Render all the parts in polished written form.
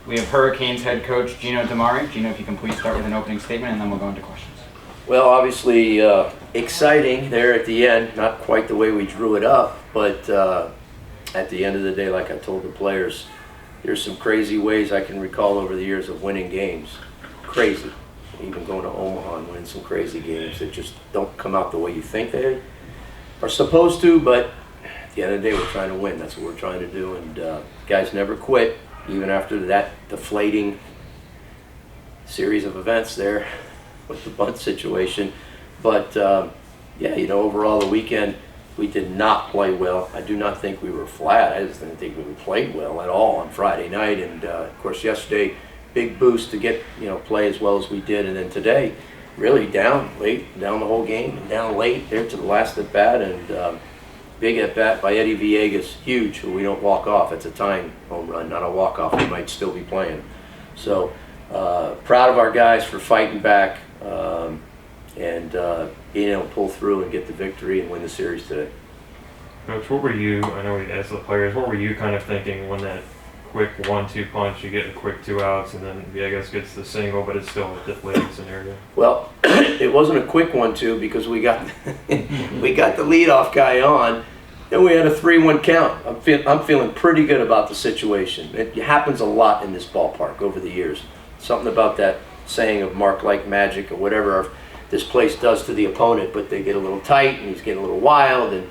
We have Hurricanes head coach Gino DiMare. Gino, if you can please start with an opening statement, and then we'll go into questions. Well, obviously exciting there at the end. Not quite the way we drew it up, but at the end of the day, like I told the players, there's some crazy ways I can recall over the years of winning games. Crazy. Even going to Omaha and winning some crazy games that just don't come out the way you think they are supposed to, but at the end of the day, we're trying to win. That's what we're trying to do, and guys never quit, even after that deflating series of events there with the bunt situation. But yeah, you know, overall the weekend, we did not play well. I do not think we were flat. I just didn't think we played well at all on Friday night, and of course yesterday, big boost to get, you know, play as well as we did, and then today, really down late, down the whole game, and down late there to the last at bat, and big at bat by Eddie Villegas, huge. Who we don't walk off. It's a tying home run, not a walk off. We might still be playing. So proud of our guys for fighting back and being able to pull through and get the victory and win the series today. Coach, what were you? I know we asked the players. What were you kind of thinking when that quick 1-2 punch, you get a quick 2 outs, and then Villegas gets the single, but it's still a deflating scenario? Well, it wasn't a quick 1-2 because we got we got the leadoff guy on, and we had a 3-1 count. I'm feeling pretty good about the situation. It happens a lot in this ballpark over the years. Something about that saying of mark like magic or whatever this place does to the opponent, but they get a little tight and he's getting a little wild, and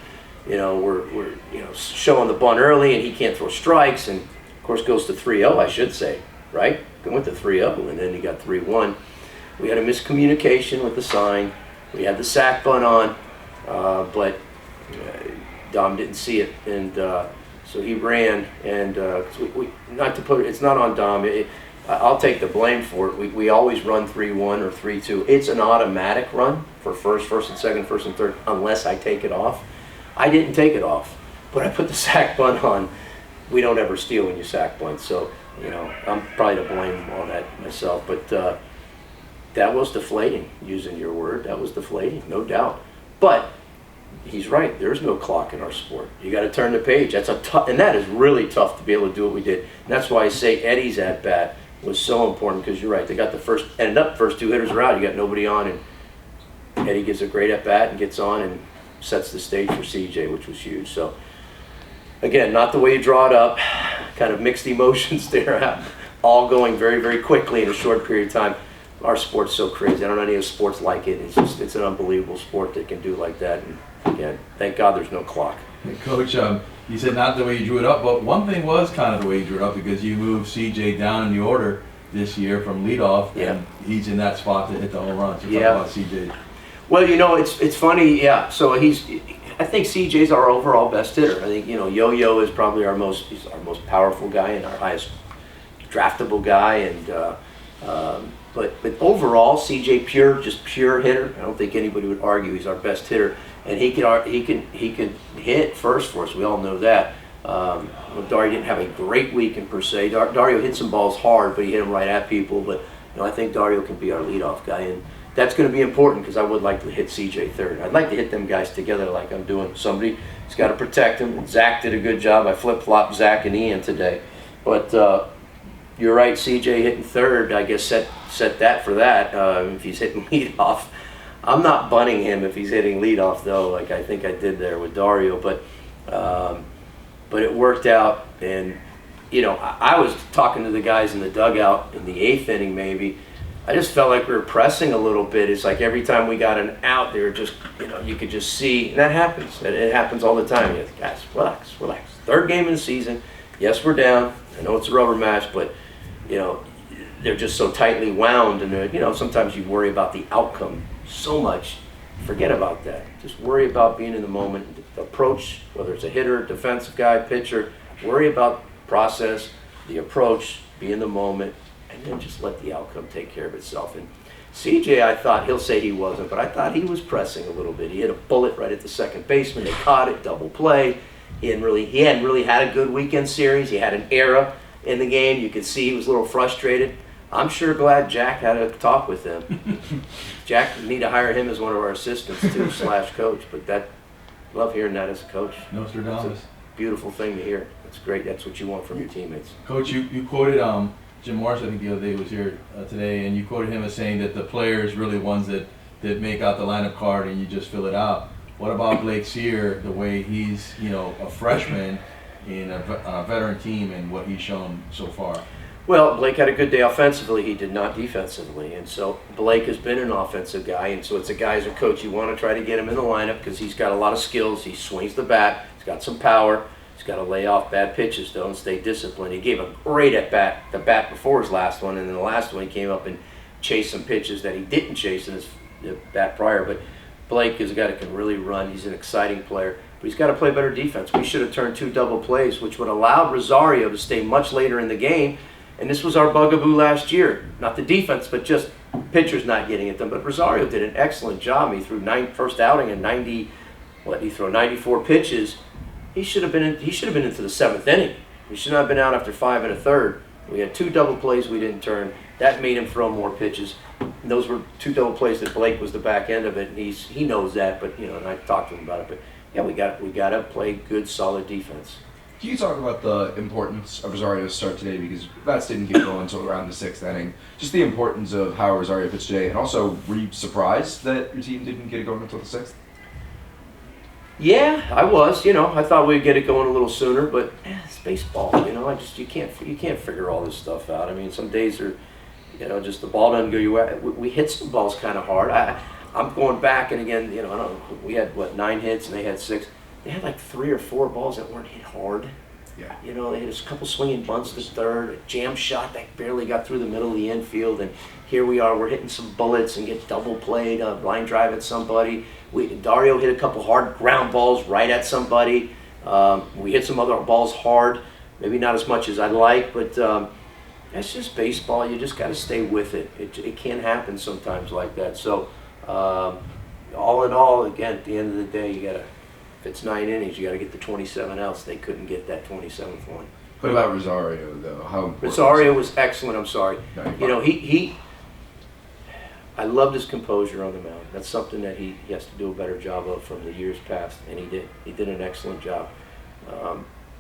you know we're you know showing the bunt early and he can't throw strikes, and of course goes to 3-0, I should say, right? It went to 3-0 and then he got 3-1. We had a miscommunication with the sign. We had the sack bunt on, but Dom didn't see it, and so he ran. And not to put it's not on Dom. I'll take the blame for it. We always run 3-1 or 3-2. It's an automatic run for first and second, first and third, unless I take it off. I didn't take it off, but I put the sack bunt on. We don't ever steal when you sack bunt, so you know I'm probably to blame on that myself. But that was deflating, using your word. That was deflating, no doubt. But he's right. There's no clock in our sport. You got to turn the page. That's and that is really tough to be able to do what we did. And that's why I say Eddie's at bat was so important, because you're right. They got the first 2 hitters are out. You got nobody on, and Eddie gives a great at bat and gets on and sets the stage for CJ, which was huge. So. Again, not the way you draw it up, kind of mixed emotions there, all going very, very quickly in a short period of time. Our sport's so crazy. I don't know any other sports like it. It's an unbelievable sport that can do like that. And again, thank God there's no clock. Hey, Coach, you said not the way you drew it up, but one thing was kind of the way you drew it up, because you moved CJ down in the order this year from leadoff, and he's in that spot to hit the home run. So talk about CJ. Well, you know, it's funny, yeah. So I think CJ's our overall best hitter. I think, you know, Yo-Yo is probably he's our most powerful guy and our highest draftable guy, and but overall CJ just pure hitter. I don't think anybody would argue he's our best hitter, and he can hit first for us. We all know that. Dario didn't have a great weekend per se. Dario hit some balls hard, but he hit them right at people. But you know, I think Dario can be our leadoff guy, and that's going to be important, because I would like to hit CJ third. I'd like to hit them guys together like I'm doing. Somebody's got to protect him. And Zach did a good job. I flip-flopped Zach and Ian today. But you're right, CJ hitting third, I guess set that for that if he's hitting leadoff. I'm not bunting him if he's hitting leadoff, though, like I think I did there with Dario. But it worked out. And, you know, I was talking to the guys in the dugout in the 8th inning maybe. I just felt like we were pressing a little bit. It's like every time we got an out, they were just, you know, you could just see, and that happens. It happens all the time. You guys, relax. 3rd game of the season. Yes, we're down. I know it's a rubber match, but, you know, they're just so tightly wound, and, you know, sometimes you worry about the outcome so much. Forget about that. Just worry about being in the moment. The approach, whether it's a hitter, defensive guy, pitcher, worry about the process, the approach, be in the moment, and then just let the outcome take care of itself. And CJ, I thought, he'll say he wasn't, but I thought he was pressing a little bit. He hit a bullet right at the second baseman. They caught it, double play. He hadn't really had a good weekend series. He had an error in the game. You could see he was a little frustrated. I'm sure glad Jack had a talk with him. Jack, need to hire him as one of our assistants too, /coach. But love hearing that as a coach. Nostradamus. Beautiful thing to hear. It's great. That's what you want from your teammates. Coach, you quoted Jim Morris, I think the other day was here today, and you quoted him as saying that the players really ones that make out the lineup card and you just fill it out. What about Blake Sear, the way he's, a freshman on a veteran team and what he's shown so far? Well, Blake had a good day offensively. He did not defensively. And so Blake has been an offensive guy. And so it's a guy as a coach, you want to try to get him in the lineup because he's got a lot of skills. He swings the bat. He's got some power. He's got to lay off bad pitches, though, and stay disciplined. He gave a great at-bat, the bat before his last one. And then the last one, he came up and chased some pitches that he didn't chase in his bat prior. But Blake is a guy that can really run. He's an exciting player. But he's got to play better defense. We should have turned 2 double plays, which would allow Rosario to stay much later in the game. And this was our bugaboo last year. Not the defense, but just pitchers not getting it done. But Rosario did an excellent job. He threw first outing and 94 pitches. He should have been into the 7th inning. He should not have been out after 5 1/3. We had 2 double plays we didn't turn. That made him throw more pitches. And those were 2 double plays that Blake was the back end of it, and he knows that. But and I talked to him about it. But yeah, we got to play good, solid defense. Can you talk about the importance of Rosario's start today? Because bats didn't get going until around the 6th inning. Just the importance of how Rosario pitched today, and also were you surprised that your team didn't get it going until the 6th? Yeah, I was. I thought we'd get it going a little sooner, but it's baseball. You can't figure all this stuff out. I mean, some days are, just the ball doesn't go your way. We hit some balls kind of hard. I'm going back, and again, we had 9 hits and they had 6. They had like 3 or 4 balls that weren't hit hard. Yeah. They had a couple swinging bunts to third, a jam shot that barely got through the middle of the infield, and here we are, we're hitting some bullets and get double played, line drive at somebody. Dario hit a couple hard ground balls right at somebody. We hit some other balls hard, maybe not as much as I'd like, but that's just baseball. You just got to stay with it. It can happen sometimes like that. So all in all, again, at the end of the day, you got to, if it's 9 innings, you got to get the 27 outs. They couldn't get that 27th one. What about Rosario, though? How important Rosario was excellent. I'm sorry. No, I loved his composure on the mound. That's something that he has to do a better job of from the years past, and he did. He did an excellent job.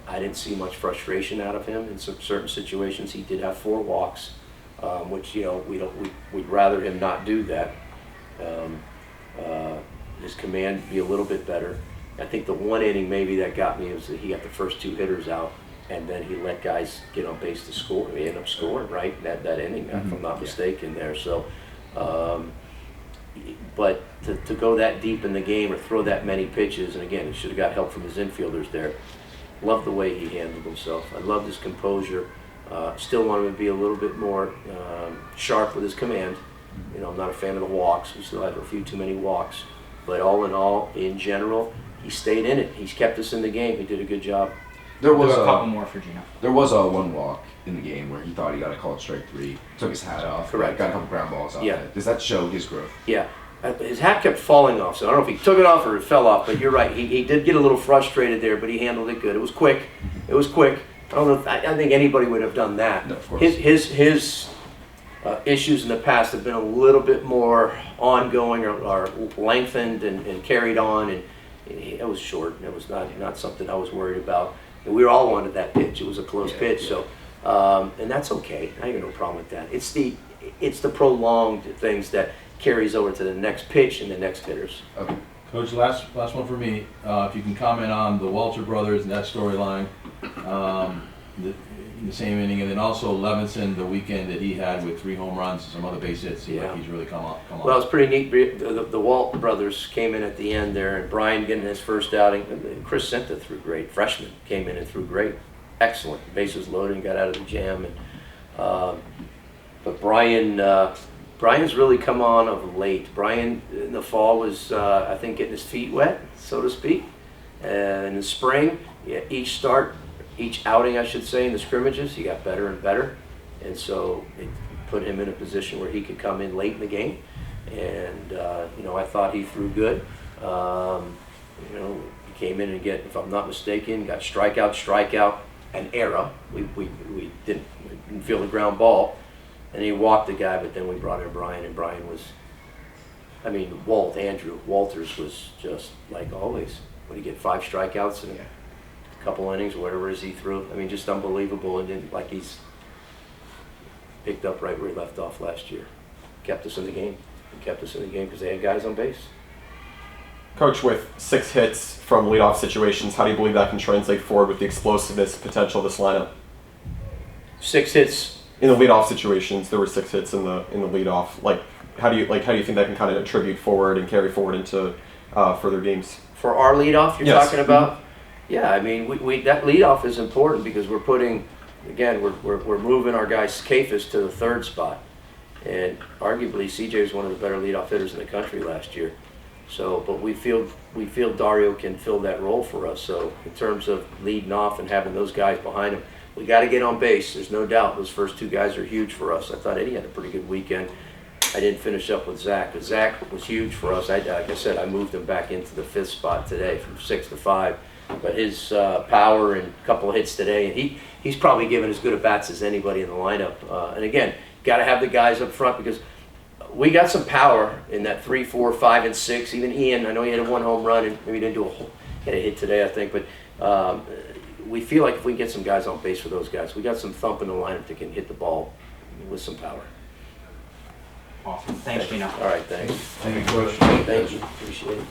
I didn't see much frustration out of him in some certain situations. He did have 4 walks, which we'd rather him not do that. His command be a little bit better. I think the 1 inning maybe that got me was that he got the first 2 hitters out, and then he let guys get on base to score. He ended up scoring right that inning, if I'm not mistaken there. So, but to go that deep in the game or throw that many pitches, and again, he should have got help from his infielders there. Loved the way he handled himself. I loved his composure. Still want him to be a little bit more sharp with his command. I'm not a fan of the walks. We still had a few too many walks. But all in all, in general, he stayed in it. He's kept us in the game. He did a good job. There was a couple more for Gino. There was a 1 walk in the game where he thought he got a called strike 3, took his hat off, Correct. got a couple ground balls out. Yeah. Does that show his growth? Yeah. His hat kept falling off, so I don't know if he took it off or it fell off, but you're right. He did get a little frustrated there, but he handled it good. It was quick. I don't know. I think anybody would have done that. No, of course. His issues in the past have been a little bit more ongoing or lengthened and carried on, and it was short. It was not something I was worried about. And we all wanted that pitch. It was a close pitch, so and that's okay. I have no problem with that. It's the prolonged things that carries over to the next pitch and the next hitters. Okay. Coach, last one for me. If you can comment on the Walter brothers and that storyline, in the same inning, and then also Levinson, the weekend that he had with 3 home runs and some other base hits. Seems like he's really come on. Well, it's pretty neat. The Walt brothers came in at the end there, and Brian getting his first outing. And Chris Senta threw great. Freshman came in and threw great. Excellent. Bases loaded and got out of the jam. And but Brian's really come on of late. Brian in the fall was, I think, getting his feet wet, so to speak. And in the spring, each outing, I should say, in the scrimmages, he got better and better. And so it put him in a position where he could come in late in the game. And, I thought he threw good. He came in and if I'm not mistaken, got strikeout, and error. We didn't feel the ground ball. And he walked the guy, but then we brought in Brian, and Brian was, Andrew Walters was just like always. Would he get 5 strikeouts in a couple innings, or whatever it is he threw? Just unbelievable. And then, picked up right where he left off last year. Kept us in the game. He kept us in the game because they had guys on base. Coach, with 6 hits from leadoff situations, how do you believe that can translate forward with the explosiveness potential of this lineup? 6 hits. In the leadoff situations, there were 6 hits in the leadoff. How do you think that can kind of attribute forward and carry forward into further games? For our leadoff, you're Yes. talking about? Yeah, I mean, we that leadoff is important because we're putting, again, we're moving our guy Skafis to the 3rd spot, and arguably CJ is one of the better leadoff hitters in the country last year. So, but we feel Dario can fill that role for us. So, in terms of leading off and having those guys behind him, we got to get on base. There's no doubt those first 2 guys are huge for us. I thought Eddie had a pretty good weekend. I didn't finish up with Zach, but Zach was huge for us. Like I said, I moved him back into the 5th spot today from 6 to 5. But his power and a couple of hits today, and he's probably given as good at bats as anybody in the lineup. And again, got to have the guys up front because we got some power in that 3, 4, 5, and 6. Even Ian, I know he had a 1 home run and maybe didn't do he had a hit today, I think. But we feel like if we can get some guys on base for those guys, we got some thump in the lineup that can hit the ball with some power. Awesome. Thanks, Gino. All right, thanks. Thank you, Coach. Thank you. Appreciate it.